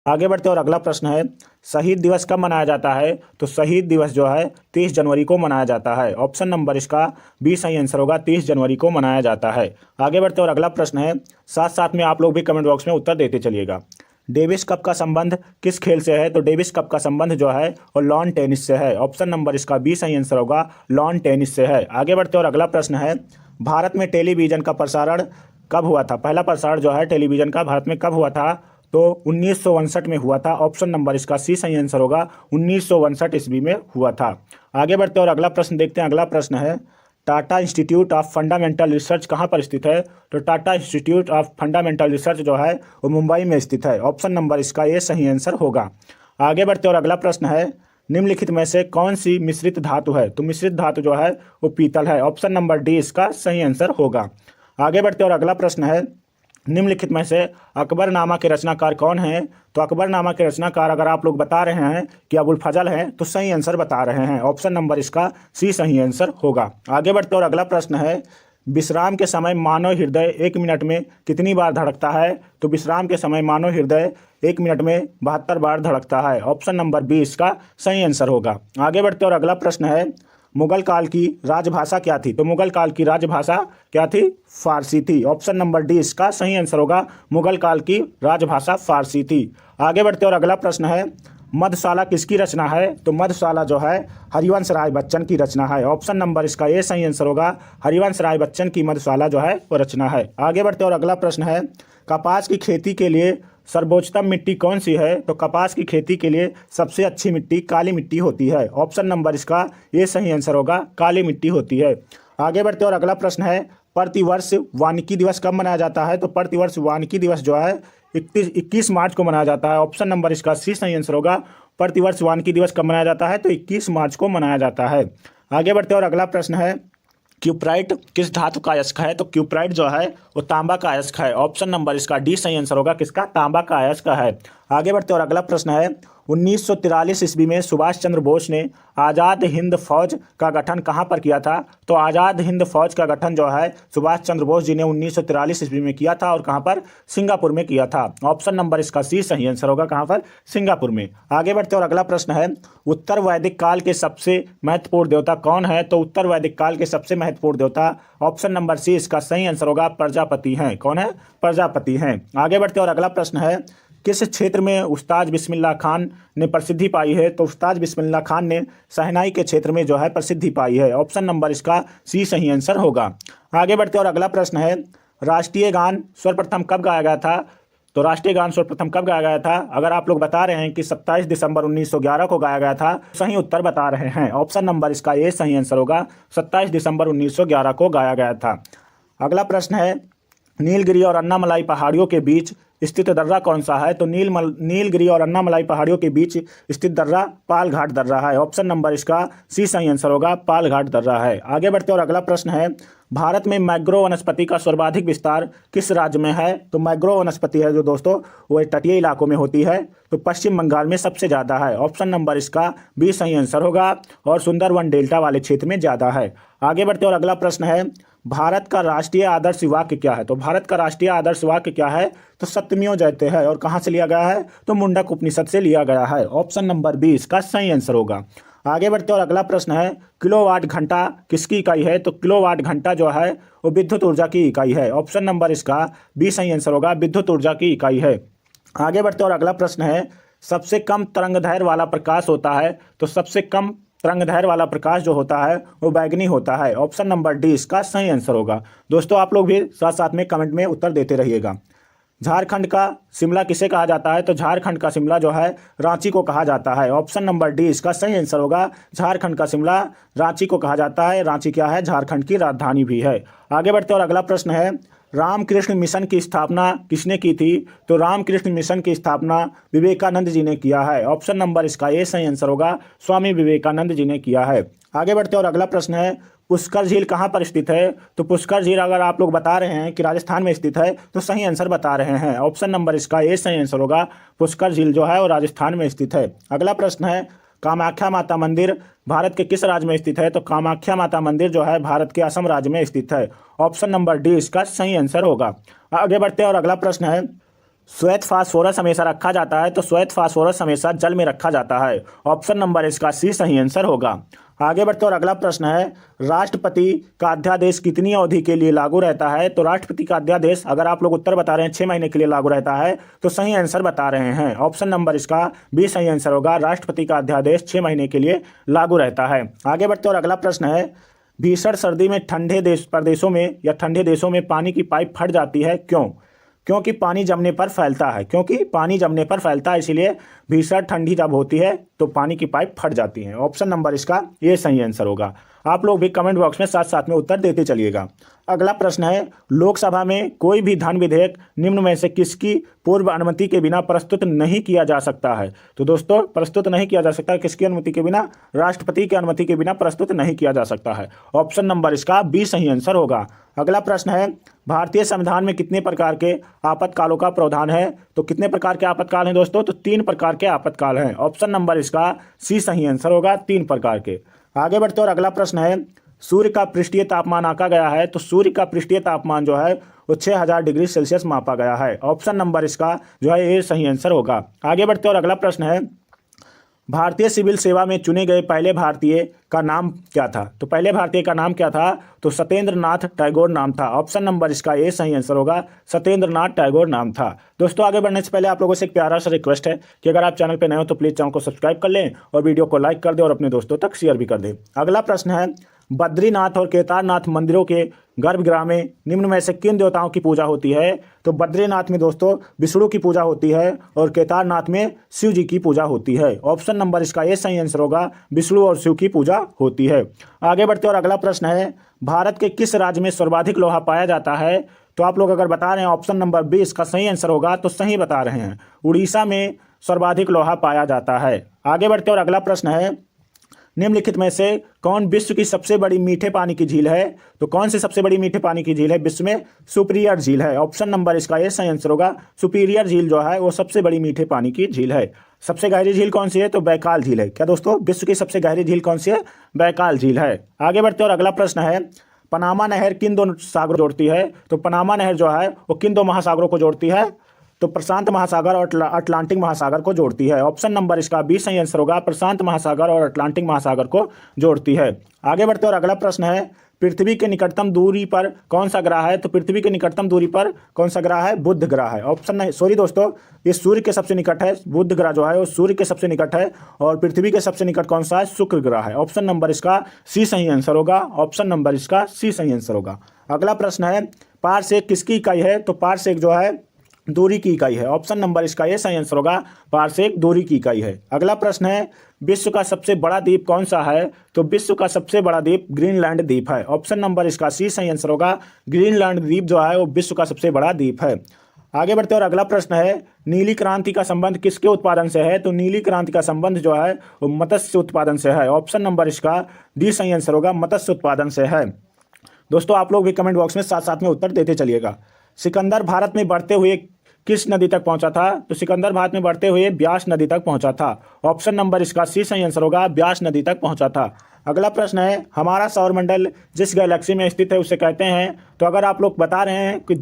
आगे बढ़ते हैं और अगला प्रश्न है, शहीद दिवस कब मनाया जाता है? तो शहीद दिवस जो है 30 जनवरी को मनाया जाता है। ऑप्शन नंबर इसका बी सही आंसर होगा, 30 जनवरी को मनाया जाता है। आगे बढ़ते हैं और अगला प्रश्न है, साथ साथ में आप लोग भी कमेंट बॉक्स में उत्तर देते चलिएगा। डेविस कप का संबंध किस खेल से है? तो डेविस कप का संबंध जो है वो लॉन टेनिस से है। ऑप्शन नंबर इसका बी सही आंसर होगा, लॉन टेनिस से है। आगे बढ़ते हैं और अगला प्रश्न है, भारत में टेलीविजन का प्रसारण कब हुआ था? पहला प्रसारण जो है टेलीविजन का भारत में कब हुआ था? तो 1962 में हुआ था। ऑप्शन नंबर इसका सी सही आंसर होगा, 1962 ईस्वी में हुआ था। आगे बढ़ते हैं और अगला प्रश्न देखते हैं। अगला प्रश्न है, Tata institute of fundamental research कहाँ पर स्थित है? तो Tata institute of fundamental research जो है वो मुंबई में स्थित है। ऑप्शन नंबर इसका ये सही आंसर होगा। आगे बढ़ते हैं और अगला प्रश्न है, निम्नलिखित में से कौन सी मिश्रित धातु है? तो मिश्रित धातु जो है वो पीतल है। ऑप्शन नंबर डी इसका सही आंसर होगा। आगे बढ़ते हैं और अगला प्रश्न है, निम्नलिखित में से अकबरनामा के रचनाकार कौन हैं? तो अकबरनामा के रचनाकार अगर आप लोग बता रहे हैं कि अबुल फजल हैं तो सही आंसर बता रहे हैं। ऑप्शन नंबर इसका सी सही आंसर होगा। आगे बढ़ते और अगला प्रश्न है, विश्राम के समय मानव हृदय 1 मिनट में कितनी बार धड़कता है? तो विश्राम के समय मानव हृदय 1 मिनट में 72 बार धड़कता है। ऑप्शन नंबर बी इसका सही आंसर होगा। आगे बढ़ते और अगला प्रश्न है, मुगल काल की राजभाषा क्या थी? तो मुगल काल की राजभाषा क्या थी? फारसी थी। ऑप्शन नंबर डी इसका सही आंसर होगा, मुगल काल की राजभाषा फारसी थी। आगे बढ़ते और अगला प्रश्न है, मधुशाला किसकी रचना है? तो मधुशाला जो है हरिवंश राय बच्चन की रचना है। ऑप्शन नंबर इसका ये सही आंसर होगा, हरिवंश राय बच्चन की मधुशाला जो है वो रचना है। आगे बढ़ते और अगला प्रश्न है, कपास की खेती के लिए सर्वोत्तम मिट्टी कौन सी है? तो कपास की खेती के लिए सबसे अच्छी मिट्टी काली मिट्टी होती है। ऑप्शन नंबर इसका ये सही आंसर होगा, काली मिट्टी होती है। आगे बढ़ते और अगला प्रश्न है, प्रतिवर्ष वानिकी दिवस कब मनाया जाता है? तो प्रतिवर्ष वानिकी दिवस जो है 21 मार्च को मनाया जाता है। ऑप्शन नंबर इसका सी सही आंसर होगा, प्रतिवर्ष वानिकी दिवस कब मनाया जाता है? तो 21 मार्च को मनाया जाता है। आगे बढ़ते और अगला प्रश्न है, क्यूप्राइट किस धातु का अयस्क है? तो क्यूप्राइट जो है वो तांबा का अयस्क है। ऑप्शन नंबर इसका डी सही आंसर होगा, किसका? तांबा का अयस्क है। आगे बढ़ते और अगला प्रश्न है, 1943 ईस्वी में सुभाष चंद्र बोस ने आज़ाद हिंद फौज का गठन कहाँ पर किया था? तो आज़ाद हिंद फौज का गठन जो है सुभाष चंद्र बोस जी ने 1943 ईस्वी में किया था और कहाँ पर? सिंगापुर में किया था। ऑप्शन नंबर इसका सी सही आंसर होगा, कहाँ पर? सिंगापुर में। आगे बढ़ते और अगला प्रश्न है, उत्तर वैदिक काल के सबसे महत्वपूर्ण देवता कौन है? तो उत्तर वैदिक काल के सबसे महत्वपूर्ण देवता ऑप्शन नंबर सी इसका सही आंसर होगा, प्रजापति हैं। कौन है? प्रजापति हैं। आगे बढ़ते और अगला प्रश्न है, किस क्षेत्र में उस्ताद बिस्मिल्लाह खान ने प्रसिद्धि पाई है? तो उस्ताद बिस्मिल्लाह खान ने शहनाई के क्षेत्र में जो है प्रसिद्धि पाई है। ऑप्शन नंबर इसका सी सही आंसर होगा। आगे बढ़ते और अगला प्रश्न है, राष्ट्रीय गान सर्वप्रथम कब गाया गया था? तो राष्ट्रीय गान सर्वप्रथम कब गाया गया था? अगर आप लोग बता रहे हैं कि 27 दिसंबर 1911 को गाया गया था, सही उत्तर बता रहे हैं। ऑप्शन नंबर इसका ये सही आंसर होगा, 27 दिसंबर 1911 को गाया गया था। अगला प्रश्न है, नीलगिरी और अन्नामलाई पहाड़ियों के बीच स्थित दर्रा कौन सा है? तो नीलगिरी और अन्नामलाई पहाड़ियों के बीच स्थित दर्रा पाल घाट दर्रा है। ऑप्शन नंबर इसका सी सही आंसर होगा, पाल घाट दर्रा है। आगे बढ़ते और अगला प्रश्न है, भारत में मैंग्रोव वनस्पति का सर्वाधिक विस्तार किस राज्य में है? तो मैंग्रोव वनस्पति है जो दोस्तों वो तटीय इलाकों में होती है, तो पश्चिम बंगाल में सबसे ज़्यादा है। ऑप्शन नंबर इसका बी सही आंसर होगा और सुंदरवन डेल्टा वाले क्षेत्र में ज़्यादा है। आगे बढ़ते और अगला प्रश्न है, भारत का राष्ट्रीय आदर्श वाक्य क्या है? तो भारत का राष्ट्रीय आदर्श वाक्य क्या है? तो सत्यमेव जयते है। और कहाँ से लिया गया है? तो मुंडक उपनिषद से लिया गया है। ऑप्शन नंबर बी इसका सही आंसर होगा। आगे बढ़ते और अगला प्रश्न है, किलोवाट घंटा किसकी इकाई है? तो किलोवाट घंटा जो है वो विद्युत ऊर्जा की इकाई है। ऑप्शन नंबर इसका बी सही आंसर होगा, विद्युत ऊर्जा की इकाई है। आगे बढ़ते और अगला प्रश्न है, सबसे कम तरंगदैर्घ्य वाला प्रकाश होता है? तो सबसे कम तरंगदैर्घ्य वाला प्रकाश जो होता है वो बैगनी होता है। ऑप्शन नंबर डी इसका सही आंसर होगा। दोस्तों आप लोग भी साथ साथ में कमेंट में उत्तर देते रहिएगा। झारखंड का शिमला किसे कहा जाता है? तो झारखंड का शिमला जो है रांची को कहा जाता है। ऑप्शन नंबर डी इसका सही आंसर होगा, झारखंड का शिमला रांची को कहा जाता है। रांची क्या है? झारखंड की राजधानी भी है। आगे बढ़ते और अगला प्रश्न है, रामकृष्ण मिशन की स्थापना किसने की थी? तो रामकृष्ण मिशन की स्थापना विवेकानंद जी ने किया है। ऑप्शन नंबर इसका ये सही आंसर होगा, स्वामी विवेकानंद जी ने किया है। आगे बढ़ते और अगला प्रश्न है, पुष्कर झील कहाँ पर स्थित है? तो पुष्कर झील अगर आप लोग बता रहे हैं कि राजस्थान में स्थित है तो सही आंसर बता रहे हैं। ऑप्शन नंबर इसका ये सही आंसर होगा, पुष्कर झील जो है वो राजस्थान में स्थित है। अगला प्रश्न है, कामाख्या माता मंदिर भारत के किस राज्य में स्थित है? तो कामाख्या माता मंदिर जो है भारत के असम राज्य में स्थित है। ऑप्शन नंबर डी इसका सही आंसर होगा। आगे बढ़ते हैं और अगला प्रश्न है, श्वेत फास्फोरस हमेशा रखा जाता है, तो श्वेत फास्फोरस हमेशा जल में रखा जाता है। ऑप्शन नंबर इसका सी सही आंसर होगा। आगे बढ़ते और अगला प्रश्न है, राष्ट्रपति का अध्यादेश कितनी अवधि के लिए लागू रहता है? तो राष्ट्रपति का अध्यादेश अगर आप लोग उत्तर बता रहे हैं 6 महीने के लिए लागू रहता है, तो सही आंसर बता रहे हैं। ऑप्शन नंबर इसका बी सही आंसर होगा। राष्ट्रपति का अध्यादेश 6 महीने के लिए लागू रहता है। आगे बढ़ते और अगला प्रश्न है, भीषण सर्दी में ठंडे प्रदेशों में या ठंडे देशों में पानी की पाइप फट जाती है, क्यों? क्योंकि पानी जमने पर फैलता है, क्योंकि पानी जमने पर फैलता है, इसीलिए भीषण ठंडी जब होती है तो पानी की पाइप फट जाती है। ऑप्शन नंबर इसका ये सही आंसर होगा। आप लोग भी कमेंट बॉक्स में साथ साथ में उत्तर देते चलिएगा। अगला प्रश्न है, लोकसभा में कोई भी धन विधेयक निम्न में से किसकी पूर्व अनुमति के बिना प्रस्तुत नहीं किया जा सकता है? तो दोस्तों प्रस्तुत नहीं किया जा सकता किसकी अनुमति के बिना? राष्ट्रपति की अनुमति के बिना प्रस्तुत नहीं किया जा सकता है। ऑप्शन नंबर इसका बी सही आंसर होगा। अगला प्रश्न है, भारतीय संविधान में कितने प्रकार के आपातकालों का प्रावधान है? तो कितने प्रकार के आपातकाल हैं दोस्तों? तो 3 प्रकार के आपातकाल हैं। ऑप्शन नंबर इसका सी सही आंसर होगा, 3 प्रकार के। आगे बढ़ते और अगला प्रश्न है, सूर्य का पृष्ठीय तापमान आंका गया है, तो सूर्य का पृष्ठीय तापमान जो है वो 6000 डिग्री सेल्सियस मापा गया है। ऑप्शन नंबर इसका जो है ये सही आंसर होगा। आगे बढ़ते और अगला प्रश्न है, भारतीय सिविल सेवा में चुने गए पहले भारतीय का नाम क्या था? तो पहले भारतीय का नाम क्या था? तो सत्येंद्र नाथ टैगोर नाम था। ऑप्शन नंबर इसका ये सही आंसर होगा, सत्येंद्र नाथ टैगोर नाम था। दोस्तों आगे बढ़ने से पहले आप लोगों से एक प्यारा सा रिक्वेस्ट है कि अगर आप चैनल पर नए हो तो प्लीज़ चैनल को सब्सक्राइब कर लें और वीडियो को लाइक कर दें और अपने दोस्तों तक शेयर भी कर दें। अगला प्रश्न है, बद्रीनाथ और केदारनाथ मंदिरों के गर्भगृह में निम्न में से किन देवताओं की पूजा होती है? तो बद्रीनाथ में दोस्तों विष्णु की पूजा होती है और केदारनाथ में शिव जी की पूजा होती है। ऑप्शन नंबर इसका ये सही आंसर होगा, विष्णु और शिव की पूजा होती है। आगे बढ़ते और अगला प्रश्न है, भारत के किस राज्य में सर्वाधिक लोहा पाया जाता है? तो आप लोग अगर बता रहे हैं ऑप्शन नंबर बी इसका सही आंसर होगा, तो सही बता रहे हैं, उड़ीसा में सर्वाधिक लोहा पाया जाता है। आगे बढ़ते और अगला प्रश्न है, निम्नलिखित में से कौन विश्व की सबसे बड़ी मीठे पानी की झील है? तो कौन सी सबसे बड़ी मीठे पानी की झील है विश्व में? सुपीरियर झील है। ऑप्शन नंबर इसका ये सही आंसर होगा, सुपीरियर झील जो है वो सबसे बड़ी मीठे पानी की झील है। सबसे गहरी झील कौन सी है? तो बैकाल झील है। क्या दोस्तों विश्व की सबसे गहरी झील कौन सी है? बैकाल झील है। आगे बढ़ते और अगला प्रश्न है, पनामा नहर किन दो सागरों जोड़ती है? तो पनामा नहर जो है वो किन दो महासागरों को जोड़ती है? तो प्रशांत महासागर और अटलांटिक महासागर को जोड़ती है। ऑप्शन नंबर इसका बी सही आंसर होगा, प्रशांत महासागर और अटलांटिक महासागर को जोड़ती है। आगे बढ़ते और अगला प्रश्न है, पृथ्वी के निकटतम दूरी पर कौन सा ग्रह है? तो पृथ्वी के निकटतम दूरी पर कौन सा ग्रह है? बुध ग्रह है। ऑप्शन नहीं, सॉरी दोस्तों, ये सूर्य के सबसे निकट है। बुध ग्रह जो है वो सूर्य के सबसे निकट है और पृथ्वी के सबसे निकट कौन सा है? शुक्र ग्रह है। ऑप्शन नंबर इसका सी सही आंसर होगा। ऑप्शन नंबर इसका सी सही आंसर होगा। अगला प्रश्न है, पारसेक किसकी इकाई है? तो पारसेक जो है दूरी की इकाई है। ऑप्शन नंबर इसका ये सही आंसर होगा, पारसेक दूरी की इकाई है। अगला प्रश्न है, विश्व का सबसे बड़ा द्वीप कौन सा है? तो विश्व का सबसे बड़ा द्वीप ग्रीनलैंड द्वीप है। ऑप्शन नंबर इसका सी सही आंसर होगा, ग्रीनलैंड द्वीप जो है वो विश्व का सबसे बड़ा द्वीप है। आगे बढ़ते और अगला प्रश्न है, नीली क्रांति का संबंध किसके उत्पादन से है? तो नीली क्रांति का संबंध जो है वो मत्स्य उत्पादन से है। ऑप्शन नंबर इसका डी सही आंसर होगा, मत्स्य उत्पादन से है। दोस्तों आप लोग भी कमेंट बॉक्स में साथ साथ में उत्तर देते चलिएगा। सिकंदर भारत में बढ़ते हुए किस नदी तक पहुंचा था? तो सिकंदर भारत में बढ़ते हुए ब्यास नदी तक पहुंचा था। ऑप्शन नंबर इसका सी सही आंसर होगा, ब्यास नदी तक पहुंचा था। अगला प्रश्न है, हमारा सौरमंडल जिस गैलेक्सी में स्थित है उसे कहते हैं? तो अगर आप लोग बता रहे हैं कि